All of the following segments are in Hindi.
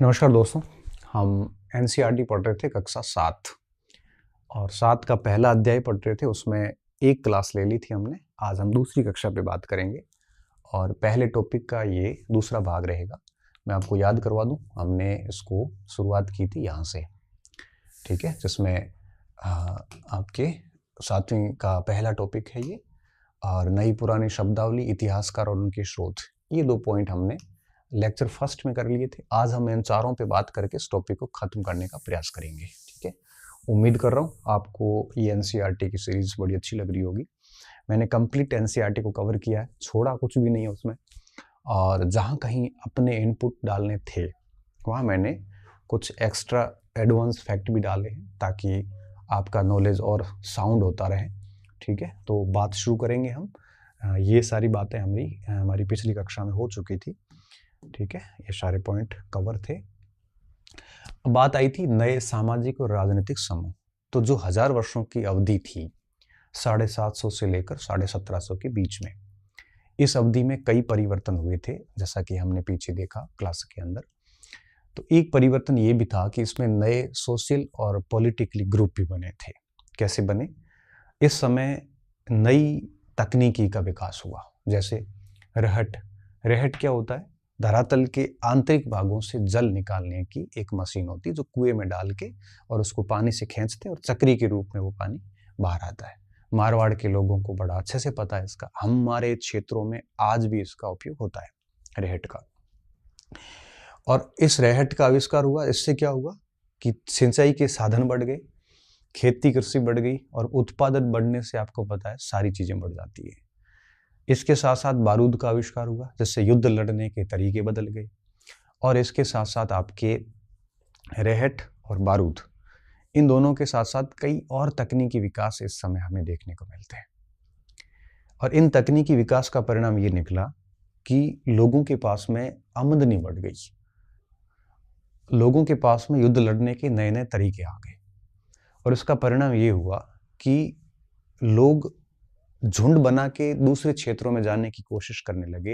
नमस्कार दोस्तों। हम एनसीईआरटी पढ़ रहे थे कक्षा 7 और 7 का पहला अध्याय पढ़ रहे थे। उसमें एक क्लास ले ली थी हमने। आज हम दूसरी कक्षा पे बात करेंगे और पहले टॉपिक का ये दूसरा भाग रहेगा। मैं आपको याद करवा दूं, हमने इसको शुरुआत की थी यहाँ से, ठीक है, जिसमें आपके 7वीं का पहला टॉपिक है ये, और नई पुरानी शब्दावली, इतिहासकार और उनके स्रोत। ये 2 पॉइंट हमने लेक्चर फर्स्ट में कर लिए थे। आज हम इन चारों पे बात करके इस टॉपिक को खत्म करने का प्रयास करेंगे, ठीक है। उम्मीद कर रहा हूँ आपको ये एनसीईआरटी की सीरीज बड़ी अच्छी लग रही होगी। मैंने कंप्लीट एनसीईआरटी को कवर किया है, छोड़ा कुछ भी नहीं है उसमें, और जहाँ कहीं अपने इनपुट डालने थे वहाँ मैंने कुछ एक्स्ट्रा एडवांस फैक्ट भी डाले हैं ताकि आपका नॉलेज और साउंड होता रहे, ठीक है। तो बात शुरू करेंगे हम। ये सारी बातें हमारी पिछली कक्षा में हो चुकी थी, ठीक है। ये सारे पॉइंट कवर थे। बात आई थी नए सामाजिक और राजनीतिक समूह। तो जो 1000 वर्षों की अवधि थी, 750 से लेकर 1750 के बीच में, इस अवधि में कई परिवर्तन हुए थे, जैसा कि हमने पीछे देखा क्लास के अंदर। तो एक परिवर्तन ये भी था कि इसमें नए सोशल और पॉलिटिकली ग्रुप भी बने थे। कैसे बने? इस समय नई तकनीकी का विकास हुआ, जैसे रहट क्या होता है? धरातल के आंतरिक भागों से जल निकालने की एक मशीन होती है जो कुएं में डाल के और उसको पानी से खींचते हैं और चक्री के रूप में वो पानी बाहर आता है। मारवाड़ के लोगों को बड़ा अच्छे से पता है इसका। हमारे क्षेत्रों में आज भी इसका उपयोग होता है, रहट का। और इस रहट का आविष्कार हुआ, इससे क्या हुआ कि सिंचाई के साधन बढ़ गए, खेती कृषि बढ़ गई, और उत्पादन बढ़ने से आपको पता है सारी चीजें बढ़ जाती है। इसके साथ साथ बारूद का आविष्कार हुआ, जिससे युद्ध लड़ने के तरीके बदल गए। और इसके साथ साथ आपके रहट और बारूद, इन दोनों के साथ साथ कई और तकनीकी विकास इस समय हमें देखने को मिलते हैं। और इन तकनीकी विकास का परिणाम ये निकला कि लोगों के पास में आमदनी बढ़ गई, लोगों के पास में युद्ध लड़ने के नए नए तरीके आ गए। और इसका परिणाम ये हुआ कि लोग झुंड बना के दूसरे क्षेत्रों में जाने की कोशिश करने लगे,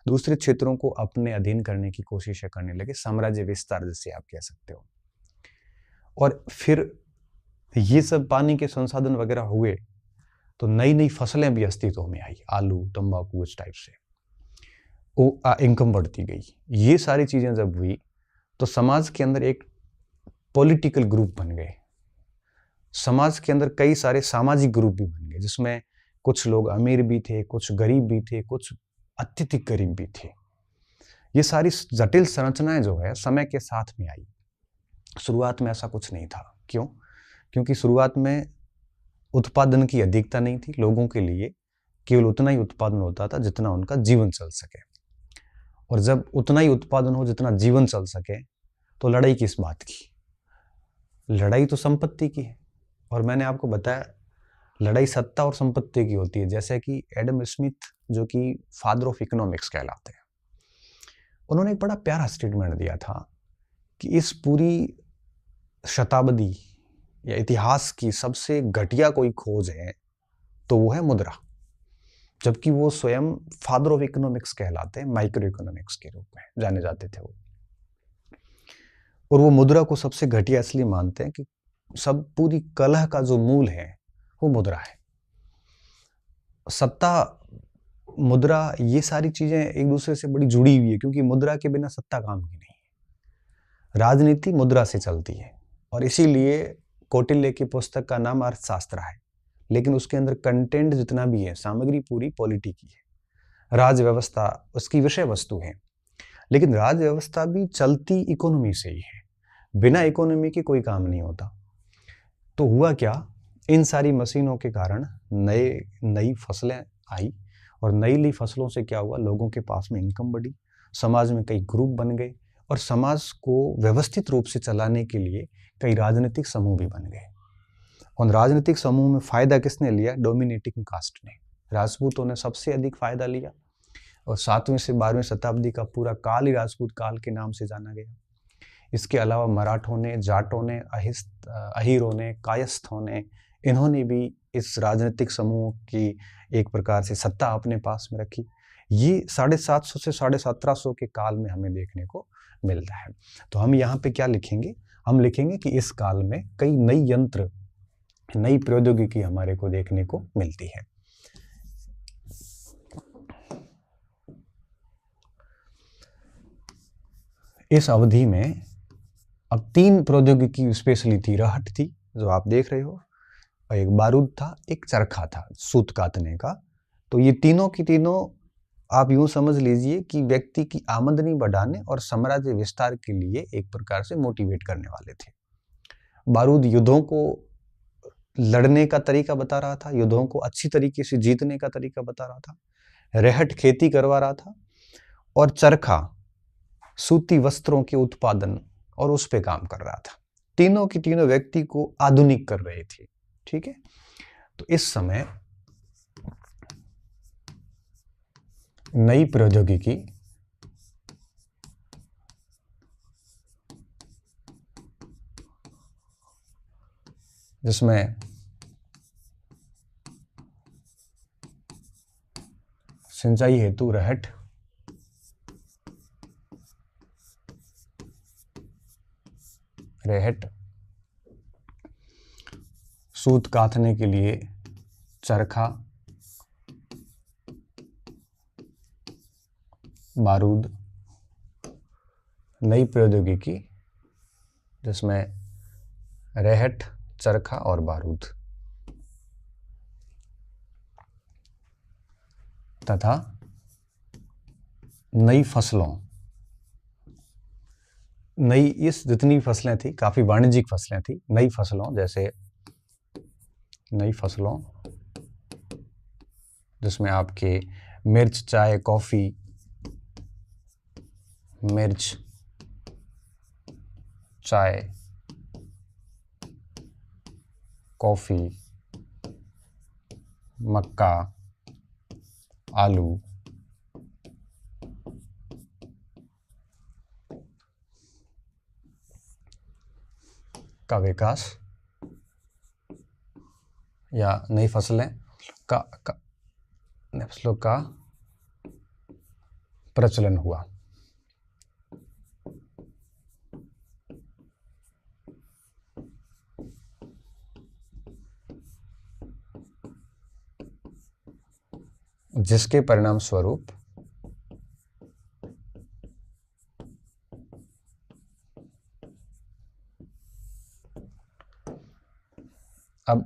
दूसरे क्षेत्रों को अपने अधीन करने की कोशिशें करने लगे, साम्राज्य विस्तार जिसे आप कह सकते हो। और फिर ये सब पानी के संसाधन वगैरह हुए तो नई नई फसलें भी अस्तित्व में आई, आलू, तंबाकू, इस टाइप से इनकम बढ़ती गई। ये सारी चीजें जब हुई तो समाज के अंदर एक पॉलिटिकल ग्रुप बन गए, समाज के अंदर कई सारे सामाजिक ग्रुप भी बन गए, जिसमें कुछ लोग अमीर भी थे, कुछ गरीब भी थे, कुछ अत्यधिक गरीब भी थे। ये सारी जटिल संरचनाएं जो है समय के साथ में आई। शुरुआत में ऐसा कुछ नहीं था। क्यों? क्योंकि शुरुआत में उत्पादन की अधिकता नहीं थी। लोगों के लिए केवल उतना ही उत्पादन होता था जितना उनका जीवन चल सके, और जब उतना ही उत्पादन हो जितना जीवन चल सके तो लड़ाई किस बात की? लड़ाई तो संपत्ति की है। और मैंने आपको बताया लड़ाई सत्ता और संपत्ति की होती है, जैसे कि एडम स्मिथ, जो कि फादर ऑफ इकोनॉमिक्स कहलाते हैं, उन्होंने एक बड़ा प्यारा स्टेटमेंट दिया था कि इस पूरी शताब्दी या इतिहास की सबसे घटिया कोई खोज है तो वो है मुद्रा, जबकि वो स्वयं फादर ऑफ इकोनॉमिक्स कहलाते हैं, माइक्रो इकोनॉमिक्स के रूप में जाने जाते थे वो। और वो मुद्रा को सबसे घटिया इसलिए मानते हैं कि सब पूरी कलह का जो मूल है वो मुद्रा है। सत्ता, मुद्रा, ये सारी चीजें एक दूसरे से बड़ी जुड़ी हुई है, क्योंकि मुद्रा के बिना सत्ता काम की नहीं है। राजनीति मुद्रा से चलती है, और इसीलिए कौटिल्य की पुस्तक का नाम अर्थशास्त्र है, लेकिन उसके अंदर कंटेंट जितना भी है, सामग्री पूरी पॉलिटी की है। राज व्यवस्था उसकी विषय वस्तु है, लेकिन राज व्यवस्था भी चलती इकोनॉमी से ही है। बिना इकोनॉमी के कोई काम नहीं होता। तो हुआ क्या, इन सारी मशीनों के कारण नई फसलें आई, और नई फसलों से क्या हुआ, लोगों के पास में इनकम बढ़ी, समाज में कई ग्रुप बन गए, और समाज को व्यवस्थित रूप से चलाने के लिए कई राजनीतिक समूह भी बन गए। और राजनीतिक समूह में फायदा किसने लिया? डोमिनेटिंग कास्ट ने, राजपूतों ने सबसे अधिक फायदा लिया। और 7वीं से 12वीं शताब्दी का पूरा काल ही राजपूत काल के नाम से जाना गया। इसके अलावा मराठों ने, जाटों ने, अहीरों ने, कायस्थों ने, इन्होंने भी इस राजनीतिक समूह की एक प्रकार से सत्ता अपने पास में रखी। ये 750 से 1750 के काल में हमें देखने को मिलता है। तो हम यहाँ पे क्या लिखेंगे? हम लिखेंगे कि इस काल में कई नई यंत्र, नई प्रौद्योगिकी हमारे को देखने को मिलती है। इस अवधि में अब 3 प्रौद्योगिकी स्पेशली थी। रहट थी जो आप देख रहे हो, और एक बारूद था, एक चरखा था सूत कातने का। तो ये तीनों की तीनों आप यूं समझ लीजिए कि व्यक्ति की आमदनी बढ़ाने और साम्राज्य विस्तार के लिए एक प्रकार से मोटिवेट करने वाले थे। बारूद युद्धों को लड़ने का तरीका बता रहा था, युद्धों को अच्छी तरीके से जीतने का तरीका बता रहा था। रहट खेती करवा रहा था, और चरखा सूती वस्त्रों के उत्पादन और उस पे काम कर रहा था। तीनों की तीनों व्यक्ति को आधुनिक कर रहे थे। ठीक है, तो इस समय नई प्रौद्योगिकी जिसमें सिंचाई हेतु रहट, सूत कातने के लिए चरखा, बारूद, नई प्रौद्योगिकी जिसमें रहट, चरखा और बारूद, तथा नई फसलों, नई इस जितनी फसलें थी काफी वाणिज्यिक फसलें थी। नई फसलों जैसे नई फसलों जिसमें आपके मिर्च, चाय, कॉफी, मिर्च, चाय, कॉफी, मक्का, आलू, का विकास या नई फसलों का प्रचलन हुआ। जिसके परिणाम स्वरूप अब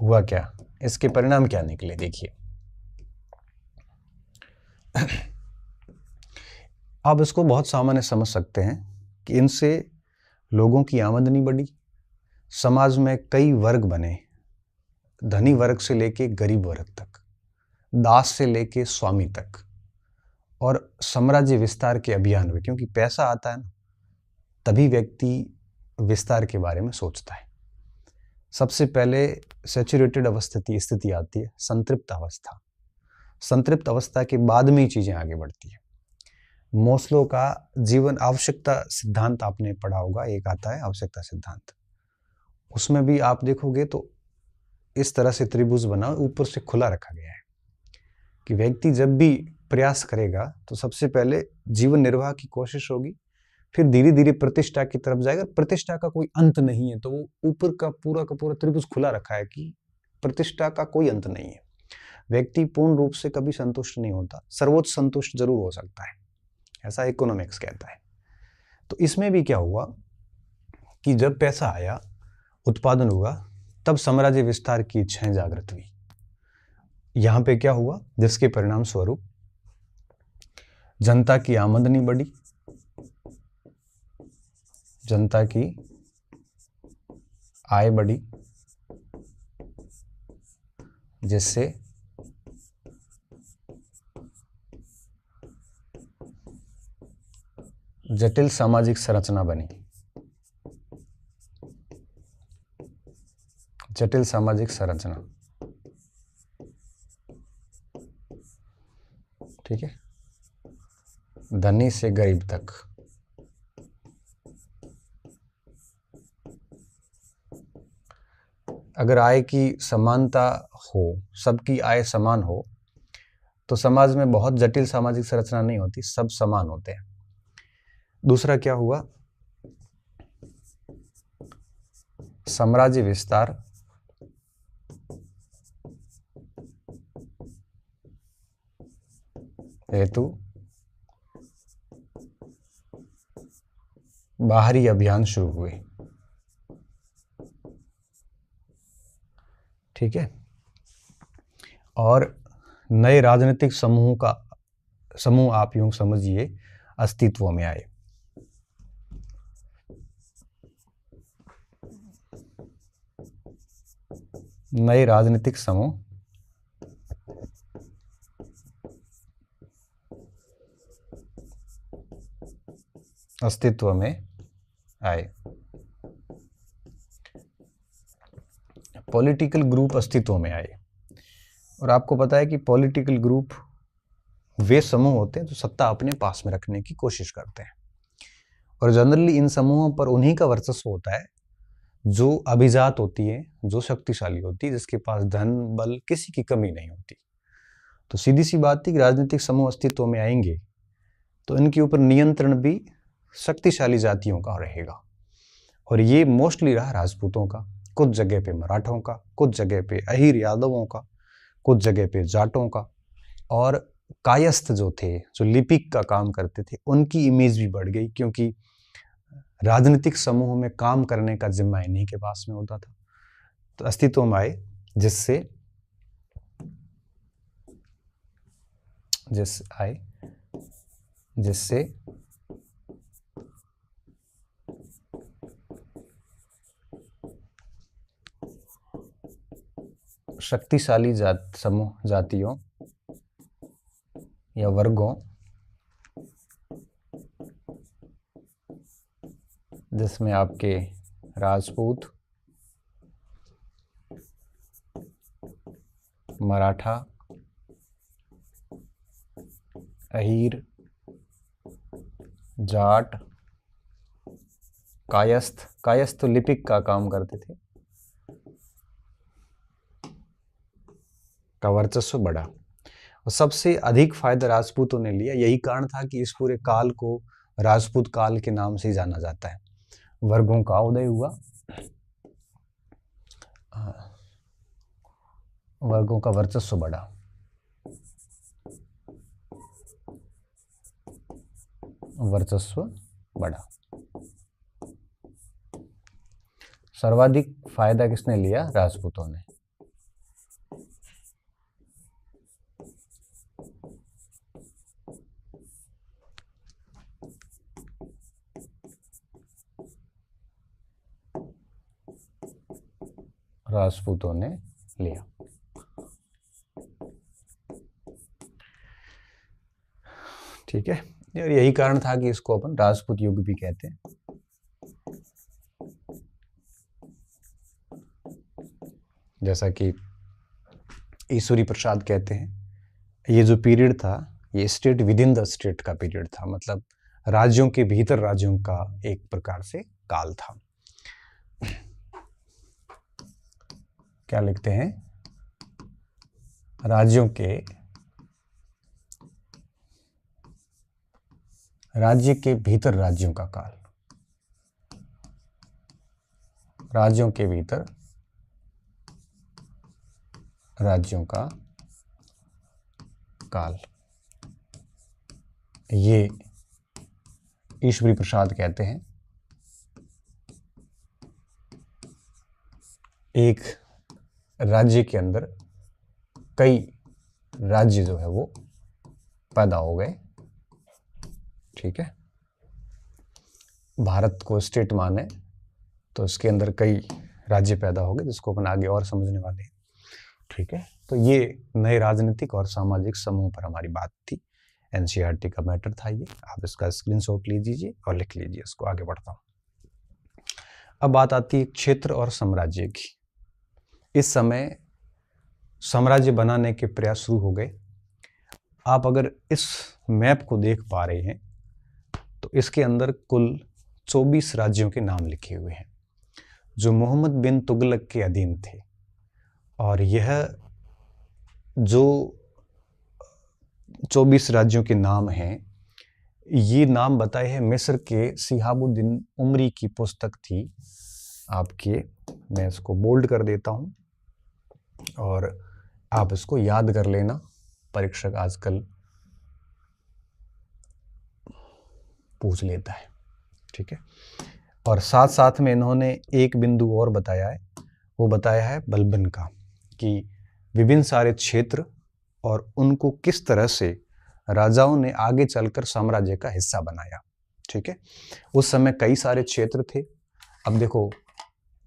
हुआ क्या, इसके परिणाम क्या निकले देखिए। आप इसको बहुत सामान्य समझ सकते हैं कि इनसे लोगों की आमदनी बढ़ी, समाज में कई वर्ग बने, धनी वर्ग से लेके गरीब वर्ग तक, दास से लेके स्वामी तक, और साम्राज्य विस्तार के अभियान हुए। क्योंकि पैसा आता है ना, तभी व्यक्ति विस्तार के बारे में सोचता है। सबसे पहले सैचुरेटेड स्थिति आती है, संतृप्त अवस्था। संतृप्त अवस्था के बाद में ही चीजें आगे बढ़ती है। मोस्लो का जीवन आवश्यकता सिद्धांत आपने पढ़ा होगा, एक आता है आवश्यकता सिद्धांत। उसमें भी आप देखोगे तो इस तरह से त्रिभुज बना, ऊपर से खुला रखा गया है कि व्यक्ति जब भी प्रयास करेगा तो सबसे पहले जीवन निर्वाह की कोशिश होगी, फिर धीरे धीरे प्रतिष्ठा की तरफ जाएगा। प्रतिष्ठा का कोई अंत नहीं है, तो वो ऊपर का पूरा त्रिभुज खुला रखा है कि प्रतिष्ठा का कोई अंत नहीं है। व्यक्ति पूर्ण रूप से कभी संतुष्ट नहीं होता, सर्वोच्च संतुष्ट जरूर हो सकता है, ऐसा इकोनॉमिक्स कहता है। तो इसमें भी क्या हुआ कि जब पैसा आया, उत्पादन हुआ, तब साम्राज्य विस्तार की इच्छाएं जागृत हुई। यहां पे क्या हुआ, जिसके परिणाम स्वरूप जनता की आमदनी बढ़ी, जनता की आय बढ़ी, जिससे जटिल सामाजिक संरचना बनी। जटिल सामाजिक संरचना, ठीक है, धनी से गरीब तक। अगर आय की समानता हो, सबकी आय समान हो, तो समाज में बहुत जटिल सामाजिक संरचना नहीं होती, सब समान होते हैं। दूसरा क्या हुआ, साम्राज्य विस्तार हेतु बाहरी अभियान शुरू हुए। ठीक है। और नए राजनीतिक समूह आप यूं समझिए अस्तित्व में आए। नए राजनीतिक समूह अस्तित्व में आए। पॉलिटिकल ग्रुप अस्तित्व में आए। और आपको पता है कि पॉलिटिकल ग्रुप वे समूह होते हैं जो सत्ता अपने पास में रखने की कोशिश करते हैं, और जनरली इन समूहों पर उन्हीं का वर्चस्व होता है जो अभिजात होती है, जो शक्तिशाली होती है, जिसके पास धन बल किसी की कमी नहीं होती। तो सीधी सी बात थी कि राजनीतिक समूह अस्तित्व में आएंगे तो इनके ऊपर नियंत्रण भी शक्तिशाली जातियों का रहेगा, और ये मोस्टली रहा राजपूतों का, कुछ जगह पे मराठों का, कुछ जगह पे अहीर यादवों का, कुछ जगह पे जाटों का। और कायस्थ जो थे, जो लिपिक का काम करते थे, उनकी इमेज भी बढ़ गई, क्योंकि राजनीतिक समूह में काम करने का जिम्मा इन्हीं के पास में होता था। तो अस्तित्व में आए जिससे शक्तिशाली जातियों या वर्गों, जिसमें आपके राजपूत, मराठा, अहीर, जाट, कायस्थ तो लिपिक का काम करते थे, का वर्चस्व बढ़ा। और सबसे अधिक फायदा राजपूतों ने लिया। यही कारण था कि इस पूरे काल को राजपूत काल के नाम से जाना जाता है। वर्गों का उदय हुआ, वर्गों का वर्चस्व बढ़ा। सर्वाधिक फायदा किसने लिया? राजपूतों ने। लिया। ठीक है, और यही कारण था कि इसको अपन राजपूत युग भी कहते हैं। जैसा कि ईश्वरी प्रसाद कहते हैं, ये जो पीरियड था ये state with in the state का पीरियड था, मतलब राज्यों के भीतर राज्यों का एक प्रकार से काल था। क्या लिखते हैं? राज्य के भीतर राज्यों का काल। राज्यों के भीतर राज्यों का काल, ये ईश्वरी प्रसाद कहते हैं। एक राज्य के अंदर कई राज्य जो है वो पैदा हो गए। ठीक है, भारत को स्टेट माने तो इसके अंदर कई राज्य पैदा हो गए, जिसको अपन आगे और समझने वाले हैं। ठीक है, तो ये नए राजनीतिक और सामाजिक समूह पर हमारी बात थी। एनसीईआरटी का मैटर था ये। आप इसका स्क्रीनशॉट लीजिए और लिख लीजिए। इसको आगे बढ़ता हूँ। अब बात आती है क्षेत्र और साम्राज्य की। इस समय साम्राज्य बनाने के प्रयास शुरू हो गए। आप अगर इस मैप को देख पा रहे हैं तो इसके अंदर कुल 24 राज्यों के नाम लिखे हुए हैं जो मोहम्मद बिन तुगलक के अधीन थे। और यह जो 24 राज्यों के नाम हैं। ये नाम बताए हैं मिस्र के शिहाबुद्दीन उमरी की पुस्तक थी आपके, मैं इसको बोल्ड कर देता हूँ और आप इसको याद कर लेना, परीक्षक आजकल पूछ लेता है, ठीक है। और साथ साथ में इन्होंने एक बिंदु और बताया है, वो बताया है बलबन का, कि विभिन्न सारे क्षेत्र और उनको किस तरह से राजाओं ने आगे चलकर साम्राज्य का हिस्सा बनाया, ठीक है। उस समय कई सारे क्षेत्र थे। अब देखो,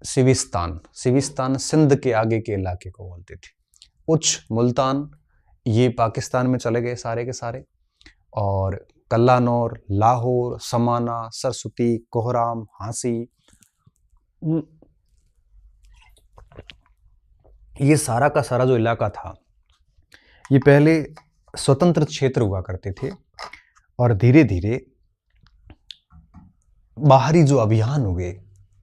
सिविस्तान सिंध के आगे के इलाके को बोलते थे। उच्च मुल्तान, ये पाकिस्तान में चले गए सारे के सारे। और कल्लानौर, लाहौर, समाना, सरस्वती, कोहराम, हांसी, ये सारा का सारा जो इलाका था, ये पहले स्वतंत्र क्षेत्र हुआ करते थे और धीरे धीरे बाहरी जो अभियान हुए,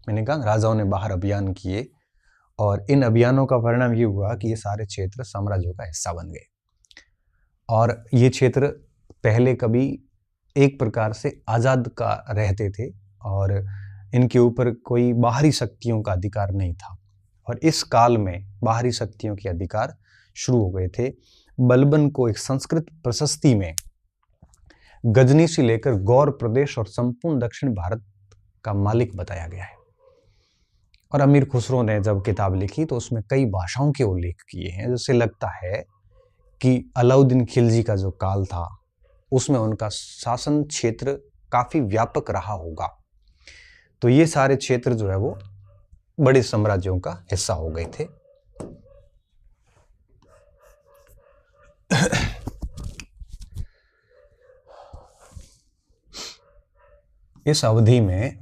मैंने कहा राजाओं ने बाहर अभियान किए और इन अभियानों का परिणाम ये हुआ कि ये सारे क्षेत्र साम्राज्यों का हिस्सा बन गए। और ये क्षेत्र पहले कभी एक प्रकार से आज़ाद का रहते थे और इनके ऊपर कोई बाहरी शक्तियों का अधिकार नहीं था। और इस काल में बाहरी शक्तियों के अधिकार शुरू हो गए थे। बलबन को एक संस्कृत प्रशस्ति में गजनी से लेकर गौर प्रदेश और संपूर्ण दक्षिण भारत का मालिक बताया गया है। और अमीर खुसरो ने जब किताब लिखी तो उसमें कई भाषाओं के उल्लेख किए हैं, जिससे लगता है कि अलाउद्दीन खिलजी का जो काल था उसमें उनका शासन क्षेत्र काफी व्यापक रहा होगा। तो ये सारे क्षेत्र जो है वो बड़े साम्राज्यों का हिस्सा हो गए थे। इस अवधि में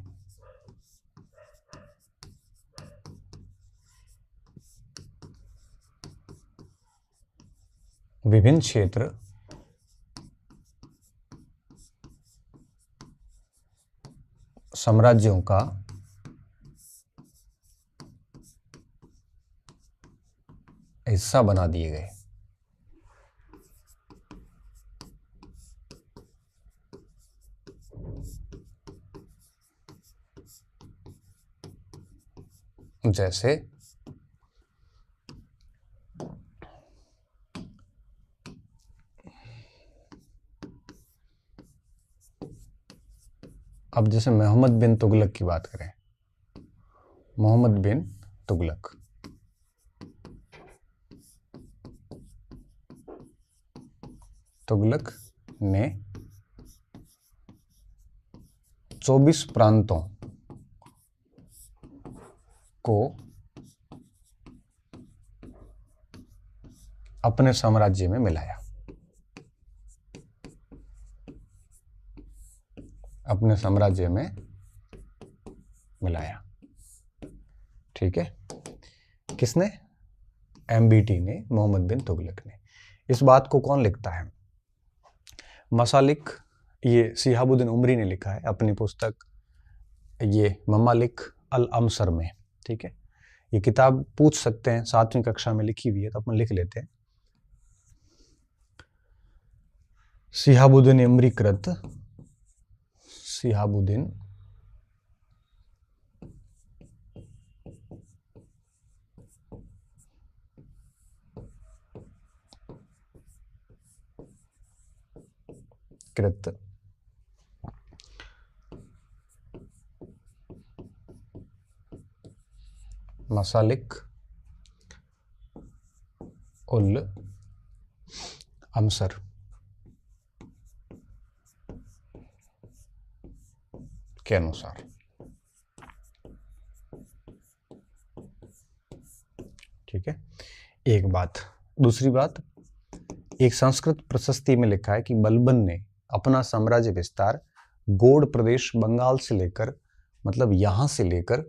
विभिन्न क्षेत्र साम्राज्यों का हिस्सा बना दिए गए। जैसे अब जैसे मोहम्मद बिन तुगलक की बात करें, मोहम्मद बिन तुगलक ने 24 प्रांतों को अपने साम्राज्य में मिलाया, अपने साम्राज्य में मिलाया, ठीक है। किसने? MBT ने, मोहम्मद बिन तुगलक ने। इस बात को कौन लिखता है? मसालिक, ये शिहाबुद्दीन उमरी ने लिखा है अपनी पुस्तक ये ममालिक अल अमसर में, ठीक है। ये किताब पूछ सकते हैं, 7वीं कक्षा में लिखी हुई है तो अपन लिख लेते हैं। शिहाबुद्दीन उमरी कृत, शिहाबुद्दीन कृत मसालिक उल अमसर के अनुसार, ठीक है। एक बात। दूसरी बात, एक संस्कृत प्रशस्ति में लिखा है कि बलबन ने अपना साम्राज्य विस्तार गोड़ प्रदेश बंगाल से लेकर, मतलब यहां से लेकर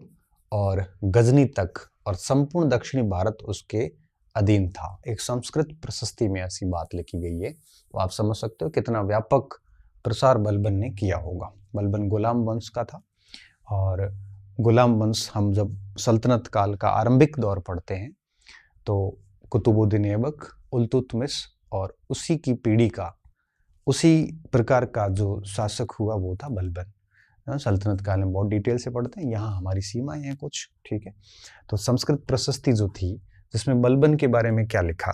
और गजनी तक और संपूर्ण दक्षिणी भारत उसके अधीन था। एक संस्कृत प्रशस्ति में ऐसी बात लिखी गई है, तो आप समझ सकते हो कितना व्यापक प्रसार बलबन ने किया होगा। बलबन गुलाम वंश का था और गुलाम वंश हम जब सल्तनत काल का आरंभिक दौर पढ़ते हैं तो कुतुबुद्दीन ऐबक, इल्तुतमिश और उसी की पीढ़ी का उसी प्रकार का जो शासक हुआ वो था बलबन। सल्तनत काल में बहुत डिटेल से पढ़ते हैं, यहाँ हमारी सीमाएं हैं कुछ, ठीक है। तो संस्कृत प्रशस्ति जो थी, जिसमें बलबन के बारे में क्या लिखा,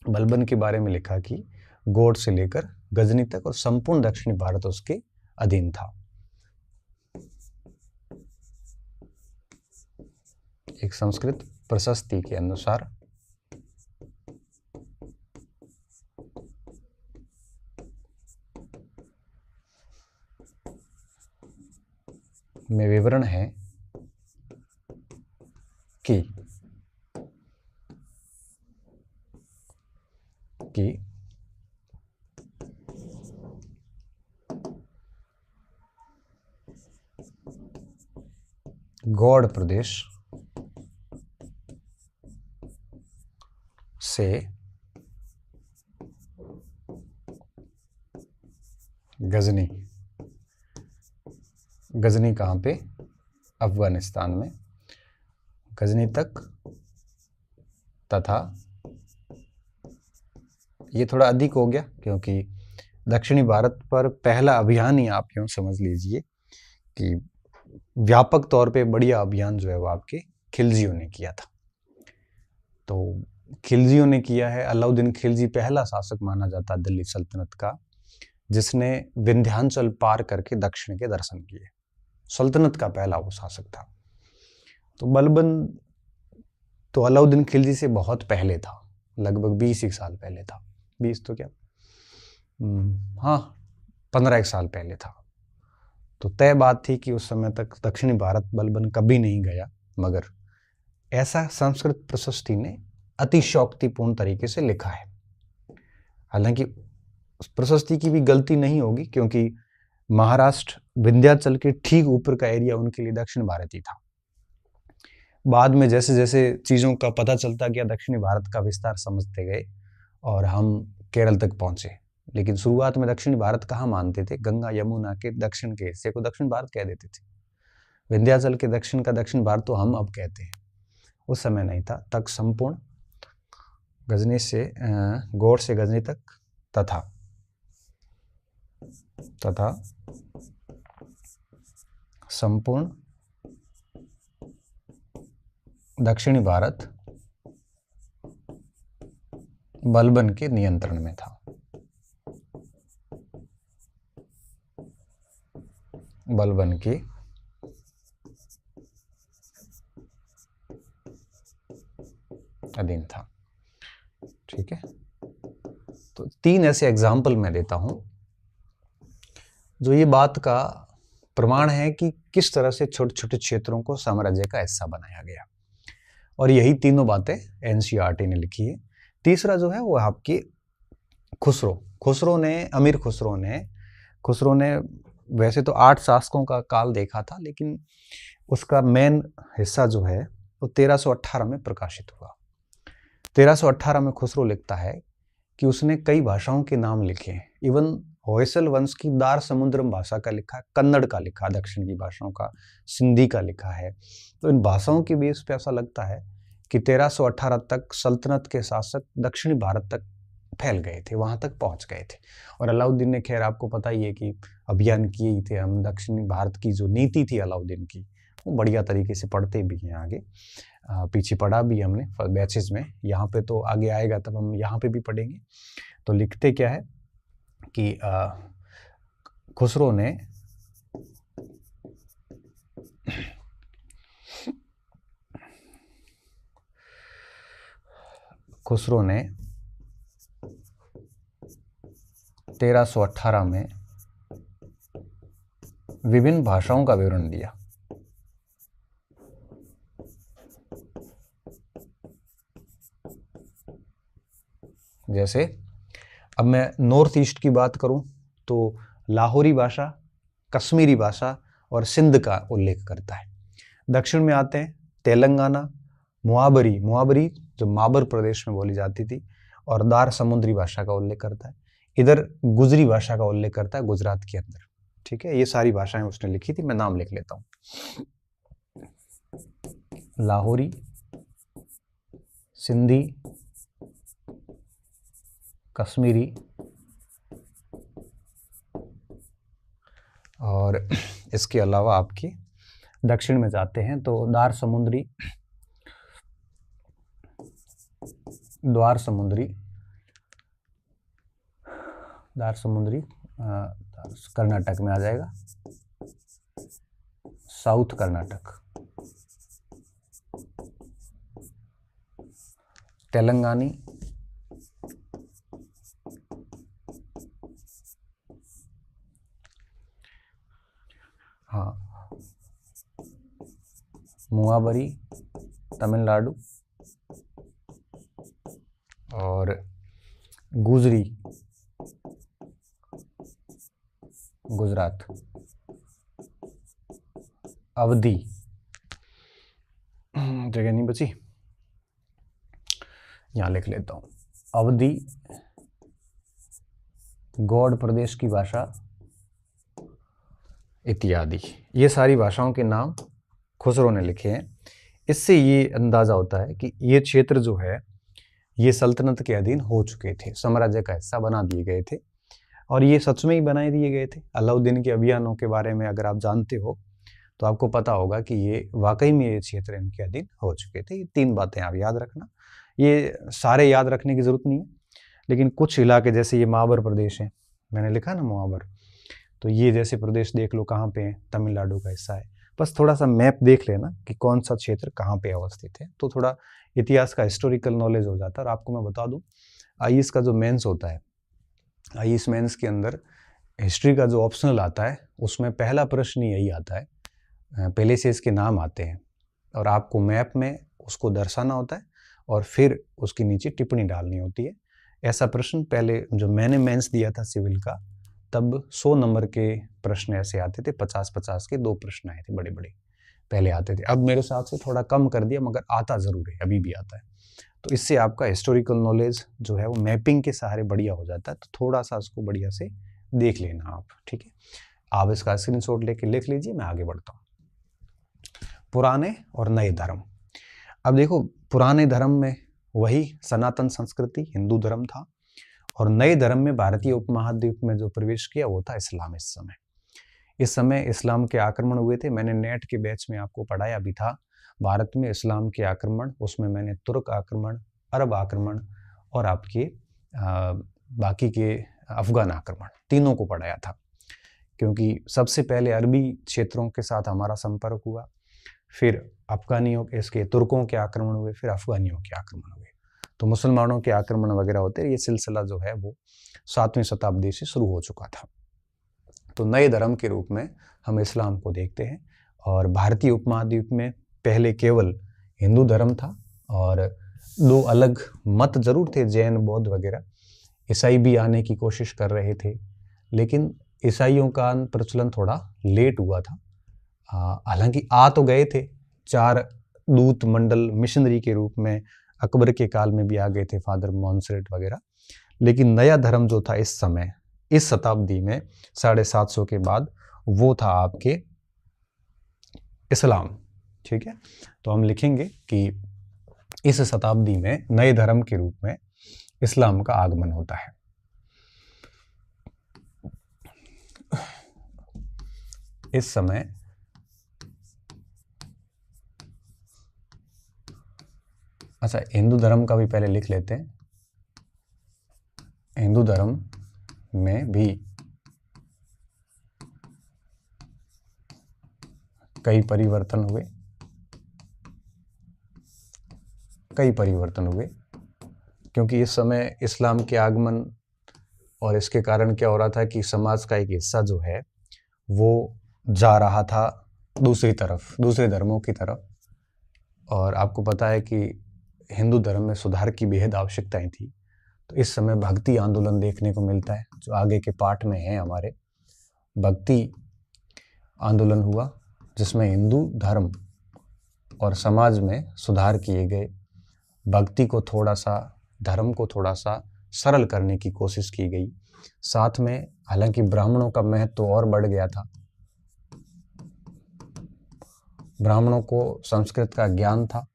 बलबन के बारे में लिखा कि गौड़ से लेकर गजनी तक और संपूर्ण दक्षिणी भारत उसके अधीन था। एक संस्कृत प्रशस्ति के अनुसार में विवरण है कि गौड़ प्रदेश से गजनी, गजनी कहाँ पे, अफगानिस्तान में, गजनी तक तथा, ये थोड़ा अधिक हो गया क्योंकि दक्षिणी भारत पर पहला अभियान ही आप यूँ समझ लीजिए कि व्यापक तौर पे बढ़िया अभियान जो है वो आपके खिलजियों ने किया था। तो खिलजियों ने किया है। अलाउद्दीन खिलजी पहला शासक माना जाता दिल्ली सल्तनत का जिसने विंध्याचल पार करके दक्षिण के दर्शन किए। सल्तनत का पहला वो शासक था। तो बलबन तो अलाउद्दीन खिलजी से बहुत पहले था, लगभग 20 साल पहले था। 20 तो क्या, हाँ 15 साल पहले था। तो तय बात थी कि उस समय तक दक्षिणी भारत बलबन कभी नहीं गया, मगर ऐसा संस्कृत प्रशस्ति ने अतिशयोक्तिपूर्ण तरीके से लिखा है। हालांकि उस प्रशस्ति की भी गलती नहीं होगी क्योंकि महाराष्ट्र विंध्याचल के ठीक ऊपर का एरिया उनके लिए दक्षिण भारत ही था। बाद में जैसे जैसे चीज़ों का पता चलता गया दक्षिणी भारत का विस्तार समझते गए और हम केरल तक पहुंचे। लेकिन शुरुआत में दक्षिणी भारत कहाँ मानते थे, गंगा यमुना के दक्षिण के हिस्से को दक्षिण भारत कह देते थे। विंध्याचल के दक्षिण का दक्षिण भारत तो हम अब कहते हैं, उस समय नहीं था। तक संपूर्ण गजनी से गौड़ से गजनी तक तथा संपूर्ण दक्षिणी भारत बलबन के नियंत्रण में था। बलबन के अधीन था, ठीक है। तो 3 ऐसे एग्जाम्पल मैं देता हूं जो ये बात का प्रमाण है कि किस तरह से छोटे छोटे क्षेत्रों को साम्राज्य का हिस्सा बनाया गया, और यही तीनों बातें एनसीईआरटी ने लिखी है। तीसरा जो है वो आपकी खुसरो ने, अमीर खुसरो ने वैसे तो 8 शासकों का काल देखा था, लेकिन उसका मेन हिस्सा जो है वो 1318 में प्रकाशित हुआ। 1318 में खुसरो लिखता है कि उसने कई भाषाओं के नाम लिखे हैं। इवन होयसल वंश की दार समुद्रम भाषा का लिखा, कन्नड़ का लिखा, दक्षिण की भाषाओं का, सिंधी का लिखा है। तो इन भाषाओं के बेस पे ऐसा लगता है कि 1318 तक सल्तनत के शासक दक्षिणी भारत तक फैल गए थे, वहां तक पहुंच गए थे। और अलाउद्दीन ने, खैर आपको पता ही है कि अभियान किए ही थे। हम दक्षिणी भारत की जो नीति थी अलाउद्दीन की, वो बढ़िया तरीके से पढ़ते भी हैं। आगे पीछे पढ़ा भी हमने बैचेस में, यहाँ पे तो आगे आएगा तब हम यहाँ पे भी पढ़ेंगे। तो लिखते क्या है कि खुसरो ने 1318 में विभिन्न भाषाओं का विवरण दिया। जैसे अब मैं नॉर्थ ईस्ट की बात करूं तो लाहौरी भाषा, कश्मीरी भाषा और सिंध का उल्लेख करता है। दक्षिण में आते हैं तेलंगाना, मुआबरी जो माबर प्रदेश में बोली जाती थी, और दार समुद्री भाषा का उल्लेख करता है। इधर गुजरी भाषा का उल्लेख करता है गुजरात के अंदर, ठीक है। ये सारी भाषाएं उसने लिखी थी, मैं नाम लिख लेता हूं। लाहौरी, सिंधी, कश्मीरी, और इसके अलावा आपकी दक्षिण में जाते हैं तो द्वार समुद्री कर्नाटक में आ जाएगा, साउथ कर्नाटक। तेलंगानी, हाँ, मुआबरी तमिलनाडु, और गुजरी गुजरात। अवधी जगह नहीं बची, यहाँ लिख लेता हूँ। अवधी गौड़ प्रदेश की भाषा इत्यादि। ये सारी भाषाओं के नाम खुसरो ने लिखे हैं। इससे ये अंदाजा होता है कि ये क्षेत्र जो है ये सल्तनत के अधीन हो चुके थे, साम्राज्य का हिस्सा बना दिए गए थे, और ये सच में ही बनाए दिए गए थे। अलाउद्दीन के अभियानों के बारे में अगर आप जानते हो तो आपको पता होगा कि ये वाकई में ये क्षेत्र इनके अधीन हो चुके थे। ये 3 बातें आप याद रखना। ये सारे याद रखने की जरूरत नहीं है, लेकिन कुछ इलाके जैसे ये महाबर प्रदेश है, मैंने लिखा ना महाबर, तो ये जैसे प्रदेश देख लो कहाँ पे है, तमिलनाडु का हिस्सा है। बस थोड़ा सा मैप देख लेना कि कौन सा क्षेत्र कहाँ पे अवस्थित है, तो थोड़ा इतिहास का हिस्टोरिकल नॉलेज हो जाता है। और आपको मैं बता दूं, आईएएस का जो मेंस होता है, आईएएस मेंस के अंदर हिस्ट्री का जो ऑप्शनल आता है उसमें पहला प्रश्न यही आता है, पहले से इसके नाम आते हैं और आपको मैप में उसको दर्शाना होता है और फिर उसके नीचे टिप्पणी डालनी होती है। ऐसा प्रश्न पहले जो मैंने मेंस दिया था सिविल का, तब 100 नंबर के प्रश्न ऐसे आते थे, 50-50 के 2 प्रश्न आए थे, बड़े बड़े पहले आते थे। अब मेरे हिसाब से थोड़ा कम कर दिया, मगर आता ज़रूर है, अभी भी आता है। तो इससे आपका हिस्टोरिकल नॉलेज जो है वो मैपिंग के सहारे बढ़िया हो जाता है। तो थोड़ा सा उसको बढ़िया से देख लेना आप, ठीक है। आप इसका स्क्रीनशॉट लेके लिख लीजिए, मैं आगे बढ़ता हूँ। पुराने और नए धर्म। अब देखो, पुराने धर्म में वही सनातन संस्कृति हिंदू धर्म था, और नए धर्म में भारतीय उपमहाद्वीप में जो प्रवेश किया वो था इस्लाम। इस समय इस्लाम के आक्रमण हुए थे। मैंने नेट के बैच में आपको पढ़ाया भी था, भारत में इस्लाम के आक्रमण। उसमें मैंने तुर्क आक्रमण, अरब आक्रमण और आपके बाकी के अफगान आक्रमण तीनों को पढ़ाया था, क्योंकि सबसे पहले अरबी क्षेत्रों के साथ हमारा संपर्क हुआ, फिर अफगानियों इसके तुर्कों के आक्रमण हुए, फिर अफगानियों के आक्रमण हुए, तो मुसलमानों के आक्रमण वगैरह होते। ये सिलसिला जो है वो 7वीं शताब्दी से शुरू हो चुका था। तो नए धर्म के रूप में हम इस्लाम को देखते हैं, और भारतीय उपमहाद्वीप में पहले केवल हिंदू धर्म था, और 2 अलग मत जरूर थे, जैन बौद्ध वगैरह। ईसाई भी आने की कोशिश कर रहे थे, लेकिन ईसाइयों का प्रचलन थोड़ा लेट हुआ था। हालांकि आ तो गए थे, 4 दूत मंडल मिशनरी के रूप में अकबर के काल में भी आ गए थे, फादर मॉन्सरेट वगैरह। लेकिन नया धर्म जो था इस समय, इस शताब्दी में 750 के बाद, वो था आपके इस्लाम, ठीक है। तो हम लिखेंगे कि इस शताब्दी में नए धर्म के रूप में इस्लाम का आगमन होता है। इस समय अच्छा, हिंदू धर्म का भी पहले लिख लेते हैं। हिंदू धर्म में भी कई परिवर्तन हुए, क्योंकि इस समय इस्लाम के आगमन और इसके कारण क्या हो रहा था कि समाज का एक हिस्सा जो है वो जा रहा था दूसरी तरफ, दूसरे धर्मों की तरफ। और आपको पता है कि हिंदू धर्म में सुधार की बेहद आवश्यकताएं थी। तो इस समय भक्ति आंदोलन देखने को मिलता है, जो आगे के पाठ में है हमारे। भक्ति आंदोलन हुआ, जिसमें हिंदू धर्म और समाज में सुधार किए गए। भक्ति को थोड़ा सा, धर्म को थोड़ा सा सरल करने की कोशिश की गई। साथ में हालांकि ब्राह्मणों का महत्व और बढ़ गया था। ब्राह्मणों को संस्कृत का ज्ञान था,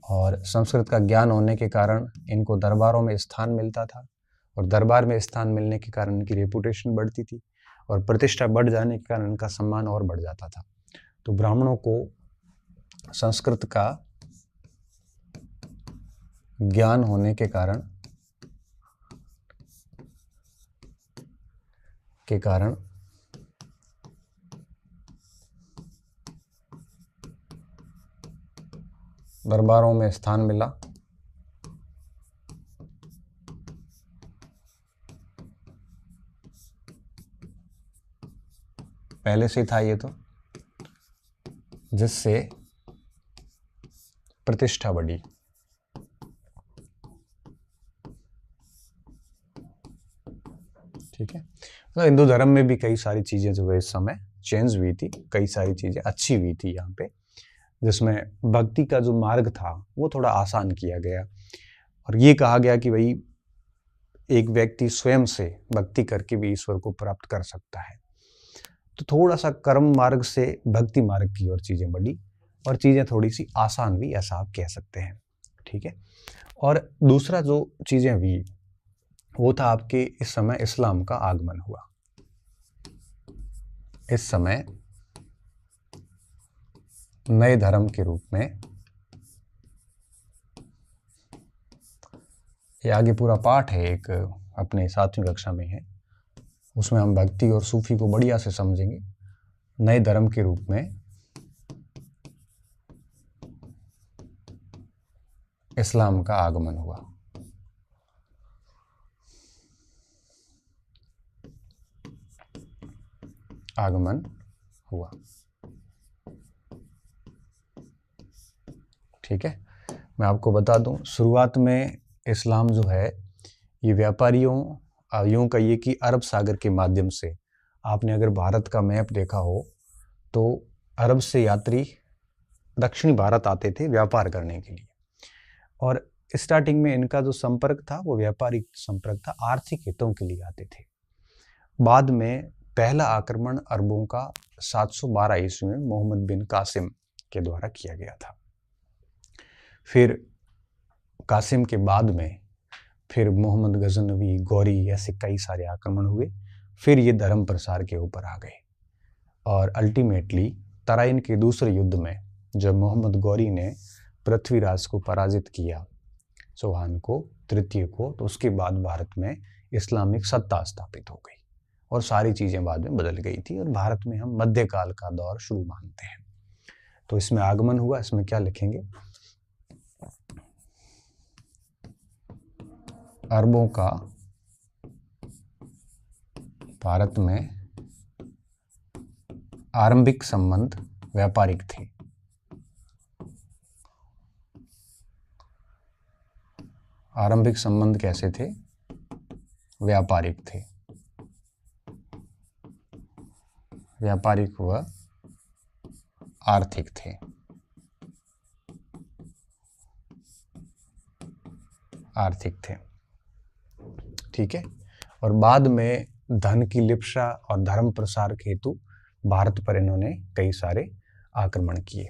और संस्कृत का ज्ञान होने के कारण इनको दरबारों में स्थान मिलता था, और दरबार में स्थान मिलने के कारण इनकी रेपुटेशन बढ़ती थी। और प्रतिष्ठा बढ़ जाने के कारण इनका सम्मान और बढ़ जाता था। तो ब्राह्मणों को संस्कृत का ज्ञान होने के कारण दरबारों में स्थान मिला। पहले से था ये तो, जिससे प्रतिष्ठा बढ़ी। ठीक है, तो हिंदू धर्म में भी कई सारी चीजें जो है इस समय चेंज हुई थी, कई सारी चीजें अच्छी हुई थी यहाँ पे, जिसमें भक्ति का जो मार्ग था वो थोड़ा आसान किया गया और ये कहा गया कि भाई एक व्यक्ति स्वयं से भक्ति करके भी ईश्वर को प्राप्त कर सकता है। तो थोड़ा सा कर्म मार्ग से भक्ति मार्ग की ओर चीजें बढ़ी और चीजें थोड़ी सी आसान हुई, ऐसा आप कह सकते हैं। ठीक है, और दूसरा जो चीजें हुई वो था आपके इस समय इस्लाम का आगमन हुआ। इस समय नए धर्म के रूप में, ये आगे पूरा पाठ है एक, अपने 7वीं कक्षा में है, उसमें हम भक्ति और सूफी को बढ़िया से समझेंगे। नए धर्म के रूप में इस्लाम का आगमन हुआ। ठीक है, मैं आपको बता दूं, शुरुआत में इस्लाम जो है ये व्यापारियों, यूं कहिए कि अरब सागर के माध्यम से, आपने अगर भारत का मैप देखा हो तो अरब से यात्री दक्षिणी भारत आते थे व्यापार करने के लिए, और स्टार्टिंग में इनका जो संपर्क था वो व्यापारिक संपर्क था, आर्थिक हितों के लिए आते थे। बाद में पहला आक्रमण अरबों का 712 ईस्वी में मोहम्मद बिन कासिम के द्वारा किया गया था। फिर कासिम के बाद में फिर मोहम्मद गजनवी, गौरी, ऐसे कई सारे आक्रमण हुए। फिर ये धर्म प्रसार के ऊपर आ गए और अल्टीमेटली तराइन के दूसरे युद्ध में जब मोहम्मद गौरी ने पृथ्वीराज को पराजित किया, चौहान को, तृतीय को, तो उसके बाद भारत में इस्लामिक सत्ता स्थापित हो गई और सारी चीज़ें बाद में बदल गई थी और भारत में हम मध्यकाल का दौर शुरू मानते हैं। तो इसमें आगमन हुआ, इसमें क्या लिखेंगे, अरबों का भारत में आरंभिक संबंध व्यापारिक थे। आरंभिक संबंध कैसे थे? व्यापारिक थे। व्यापारिक व आर्थिक थे। आर्थिक थे। ठीक है, और बाद में धन की लिप्सा और धर्म प्रसार के हेतु भारत पर इन्होंने कई सारे आक्रमण किए।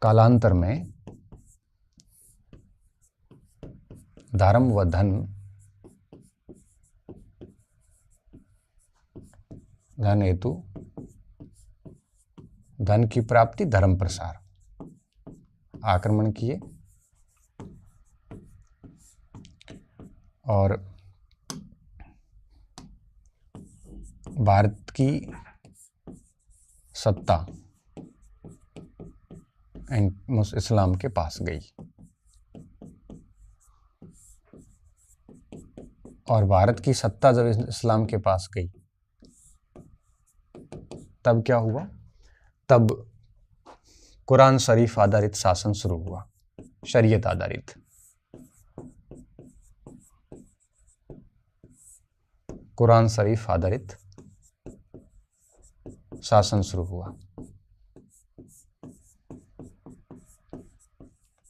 कालांतर में धर्म व धन हेतु धन की प्राप्ति, धर्म प्रसार, आक्रमण किए और भारत की सत्ता इस्लाम के पास गई और भारत की सत्ता जब इस्लाम के पास गई तब क्या हुआ? तब कुरान शरीफ आधारित शासन शुरू हुआ, शरीयत आधारित। कुरान शरीफ आधारित शासन शुरू हुआ।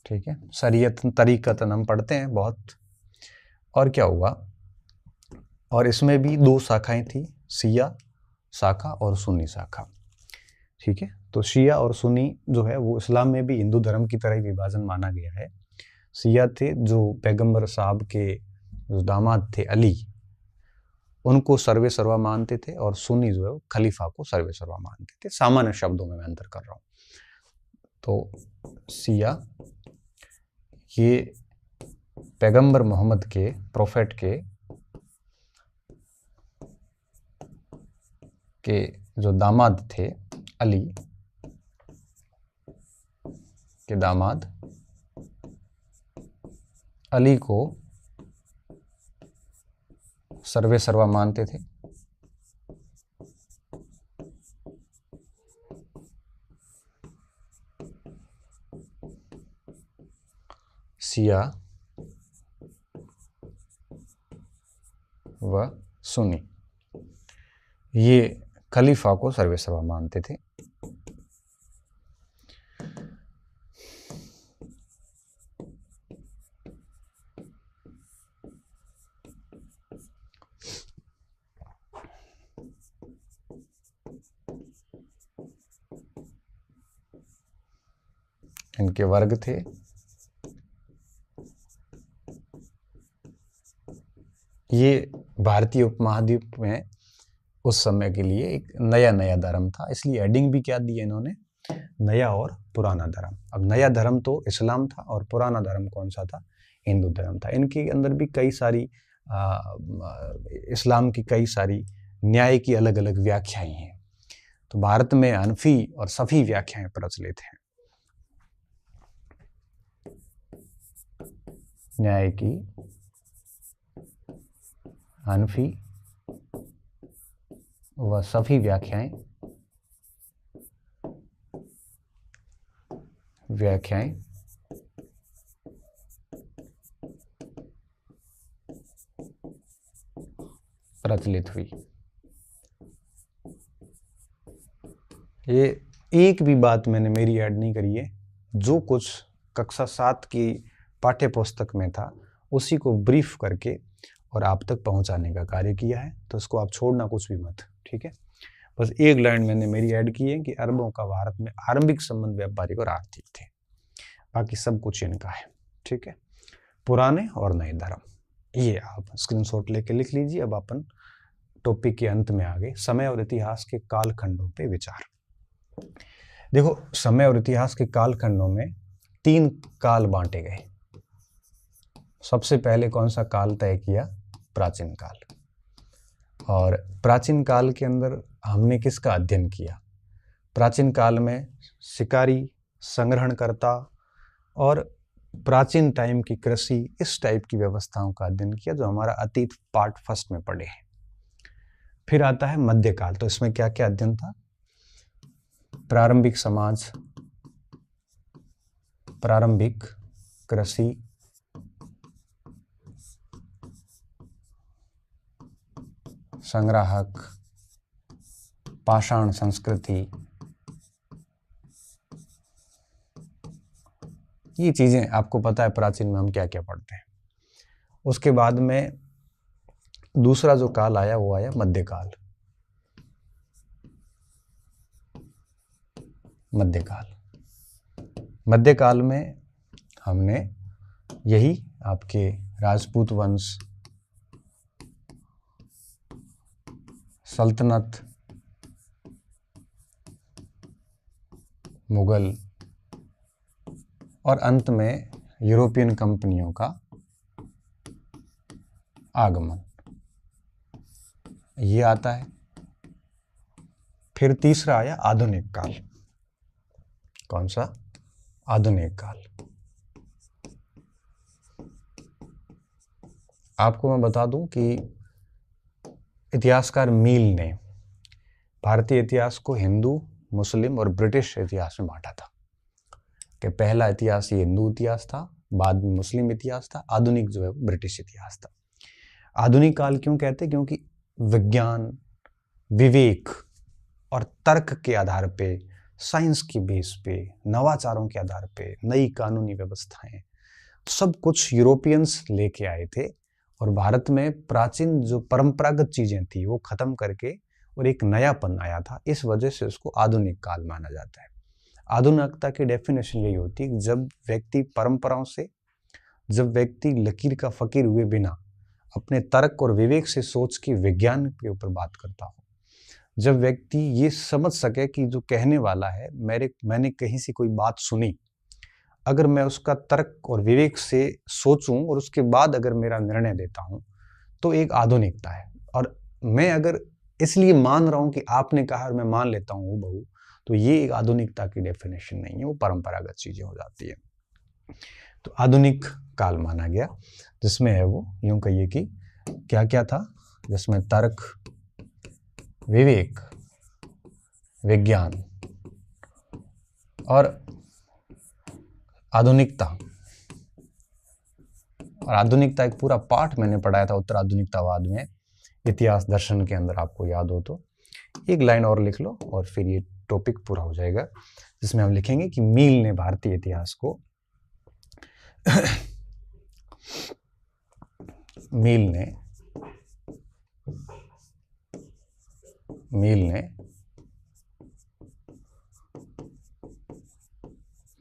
ठीक है, शरीयत तरीकतन हम पढ़ते हैं बहुत। और क्या हुआ? और इसमें भी 2 शाखाएं थी, शिया शाखा और सुन्नी शाखा। ठीक है, तो शिया और सुन्नी जो है वो इस्लाम में भी हिंदू धर्म की तरह ही विभाजन माना गया है। शिया थे जो पैगंबर साहब के जो दामाद थे अली, उनको सर्वे सर्वा मानते थे और सुन्नी जो है वो खलीफा को सर्वे सर्वा मानते थे। सामान्य शब्दों में मैं अंतर कर रहा हूँ। तो शिया ये पैगंबर मोहम्मद के, प्रोफेट के जो दामाद थे, अली के दामाद अली को सर्वे सर्वा मानते थे। शिया व सुन्नी ये खलीफा को सर्वे सर्वा मानते थे। इनके वर्ग थे ये भारतीय उपमहाद्वीप में उस समय के लिए एक नया धर्म था, इसलिए हेडिंग भी क्या दी है इन्होंने, नया और पुराना धर्म। अब नया धर्म तो इस्लाम था और पुराना धर्म कौन सा था, हिंदू धर्म था। इनके अंदर भी कई सारी इस्लाम की कई सारी न्याय की अलग अलग व्याख्याएं हैं। तो भारत में हनफी और सफी व्याख्याएं प्रचलित हैं। न्याय की हनफी व सफी व्याख्याएं प्रचलित हुई। ये एक भी बात मैंने मेरी ऐड नहीं करी है, जो कुछ कक्षा 7 की पाठ्य पुस्तक में था उसी को ब्रीफ करके और आप तक पहुंचाने का कार्य किया है। तो इसको आप छोड़ना कुछ भी मत, ठीक है। बस एक लाइन मैंने मेरी ऐड की है कि अरबों का भारत में आरंभिक संबंध व्यापारिक और आर्थिक थे, बाकी सब कुछ इनका है, ठीक है। पुराने और नए धर्म, ये आप स्क्रीनशॉट लेके लिख लीजिए। अब अपन टॉपिक के अंत में आ गए, समय और इतिहास के कालखंडों पे विचार। देखो, समय और इतिहास के कालखंडों में 3 काल बांटे गए। सबसे पहले कौन सा काल तय किया, प्राचीन काल। और प्राचीन काल के अंदर हमने किसका अध्ययन किया, प्राचीन काल में शिकारी, संग्रहणकर्ता और प्राचीन टाइम की कृषि, इस टाइप की व्यवस्थाओं का अध्ययन किया जो हमारा अतीत पार्ट फर्स्ट में पढ़े हैं। फिर आता है मध्यकाल। तो इसमें क्या क्या अध्ययन था, प्रारंभिक समाज, प्रारंभिक कृषि, संग्राहक, पाषाण संस्कृति, ये चीजें आपको पता है प्राचीन में हम क्या क्या पढ़ते हैं। उसके बाद में दूसरा जो काल आया वो आया मध्यकाल। मध्यकाल में हमने यही आपके राजपूत वंश, सल्तनत, मुगल और अंत में यूरोपियन कंपनियों का आगमन, ये आता है। फिर तीसरा आया आधुनिक काल। कौन सा, आधुनिक काल। आपको मैं बता दूं कि इतिहासकार मील ने भारतीय इतिहास को हिंदू, मुस्लिम और ब्रिटिश इतिहास में बांटा था कि पहला इतिहास ये हिंदू इतिहास था, बाद में मुस्लिम इतिहास था, आधुनिक जो है वो ब्रिटिश इतिहास था। आधुनिक काल क्यों कहते हैं, क्योंकि विज्ञान, विवेक और तर्क के आधार पे, साइंस की बेस पे, नवाचारों के आधार पे, नई कानूनी व्यवस्थाएं, सब कुछ यूरोपियंस लेके आए थे और भारत में प्राचीन जो परंपरागत चीजें थी वो खत्म करके और एक नयापन आया था। इस वजह से उसको आधुनिक काल माना जाता है। आधुनिकता की डेफिनेशन यही होती है, जब व्यक्ति परंपराओं से, जब व्यक्ति लकीर का फकीर हुए बिना अपने तर्क और विवेक से सोच की विज्ञान के ऊपर बात करता हो। जब व्यक्ति ये समझ सके कि जो कहने वाला है, मैंने कहीं से कोई बात सुनी, अगर मैं उसका तर्क और विवेक से सोचूं और उसके बाद अगर मेरा निर्णय देता हूं, तो एक आधुनिकता है। और मैं अगर इसलिए मान रहा हूं कि आपने कहा और मैं मान लेता हूं हूबहू, तो ये एक आधुनिकता की डेफिनेशन नहीं है, वो परंपरागत चीजें हो जाती है। तो आधुनिक काल माना गया, जिसमें है वो यूं कहिए कि क्या क्या था, जिसमें तर्क, विवेक, विज्ञान और आधुनिकता। और आधुनिकता एक पूरा पाठ मैंने पढ़ाया था उत्तर आधुनिकतावाद में, इतिहास दर्शन के अंदर, आपको याद हो तो एक लाइन और लिख लो और फिर ये टॉपिक पूरा हो जाएगा, जिसमें हम लिखेंगे कि मील ने भारतीय इतिहास को मील ने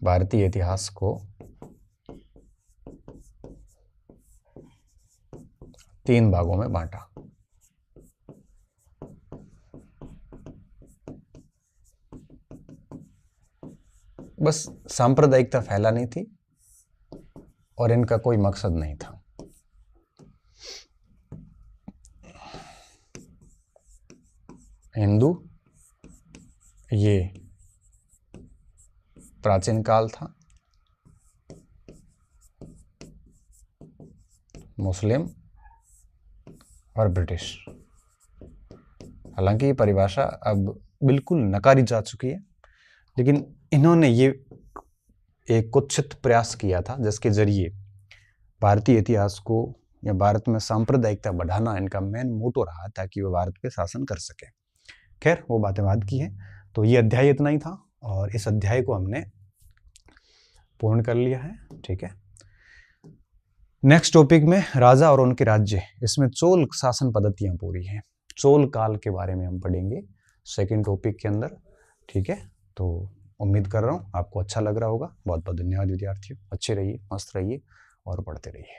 भारतीय इतिहास को 3 भागों में बांटा। बस सांप्रदायिकता फैलानी थी और इनका कोई मकसद नहीं था। हिंदू ये प्राचीन काल था, मुस्लिम और ब्रिटिश। हालांकि ये परिभाषा अब बिल्कुल नकारी जा चुकी है, लेकिन इन्होंने ये एक कुत्सित प्रयास किया था जिसके जरिए भारतीय इतिहास को या भारत में सांप्रदायिकता बढ़ाना इनका मेन मोटो रहा, ताकि वो भारत पे शासन कर सके। खैर, वो बातें बात की है। तो ये अध्याय इतना ही था और इस अध्याय को हमने पूर्ण कर लिया है। ठीक है, नेक्स्ट टॉपिक में राजा और उनके राज्य, इसमें चोल शासन पद्धतियां पूरी हैं, चोल काल के बारे में हम पढ़ेंगे सेकंड टॉपिक के अंदर। ठीक है, तो उम्मीद कर रहा हूँ आपको अच्छा लग रहा होगा। बहुत बहुत धन्यवाद विद्यार्थियों, अच्छे रहिए, मस्त रहिए और पढ़ते रहिए।